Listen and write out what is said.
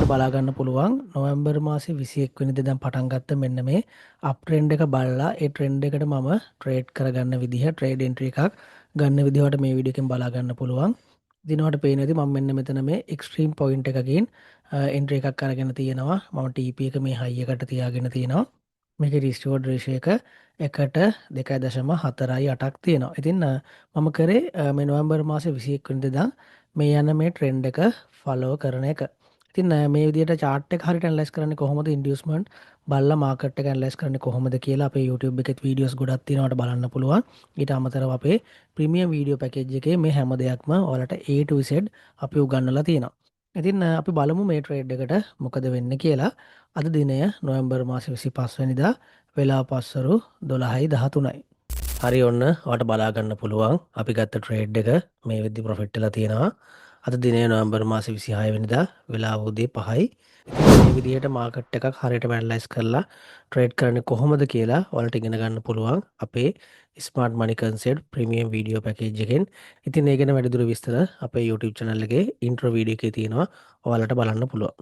බලා ගන්න පුළුවන් නොවැම්බර් මාසේ 21 වෙනිදා දැන් පටන් ගත්ත මෙන්න මේ අප් ට්‍රෙන්ඩ් එක බලලා ඒ ට්‍රෙන්ඩ් එකට මම ට්‍රේඩ් කරගන්න විදිහ ට්‍රේඩ් එන්ට්‍රි එකක් ගන්න විදිහට මේ වීඩියෝ එකෙන් බලා ගන්න පුළුවන්. ඉතින් ඔයාලට පේනවා ඇති මම මෙන්න මෙතන මේ එක්ස්ට්‍රීම් පොයින්ට් එකකින් එන්ට්‍රි එකක් අරගෙන තියෙනවා. මම TP එක මේ හයි එකට තියාගෙන තියෙනවා. මේකේ රිස්ටෝර්ඩ් රේෂියෝ එක 1.2.48ක් තියෙනවා. ඉතින් මම කරේ මේ නොවැම්බර් මාසේ 21 වෙනිදා මේ යන මේ ට්‍රෙන්ඩ් එක ෆලෝ කරන එක. ඉතින් මේ විදිහට chart එක හරියට ඇනලයිස් කරන්නේ කොහොමද ඉන්ඩියුස්මන්ට් බලලා මාකට් එක ඇනලයිස් කරන්නේ කොහොමද කියලා අපේ YouTube එකේ වීඩියෝස් ගොඩක් තියෙනවාට බලන්න පුළුවන්. ඊට අමතරව අපේ ප්‍රීමියම් වීඩියෝ පැකේජ් එකේ මේ හැම දෙයක්ම ඔයාලට A to Z අපි උගන්වලා තියෙනවා. ඉතින් අපි බලමු මේ ට්‍රේඩ් එකට මොකද වෙන්නේ කියලා. අද දිනය නොවැම්බර් මාසේ 25 වෙනිදා වෙලාව පස්වරු 12:13යි. හරි ඔන්න ඔයාලට බලා ගන්න පුළුවන් අපි ගත්ත ට්‍රේඩ් එක මේ වෙද්දි ප්‍රොෆිට් වෙලා තියෙනවා. අද දිනය නොවැම්බර් මාසේ 26 වෙනිදා වෙලාව උදේ 5යි. ඉතින් මේ විදිහට මාකට් එකක් හරියටම ඇනලයිස් කරලා ට්‍රේඩ් කරන්නේ කොහොමද කියලා ඔයාලට ඉගෙන ගන්න පුළුවන් අපේ ස්මාර්ට් මනි කන්සෙප්ට් ප්‍රීමියම් වීඩියෝ පැකේජ් එකෙන්. ඉතින් ඒ ගැන වැඩිදුර විස්තර අපේ YouTube channel එකේ ඉන්ට්‍රෝ වීඩියෝ එකේ තියෙනවා. ඔයාලට බලන්න පුළුවන්.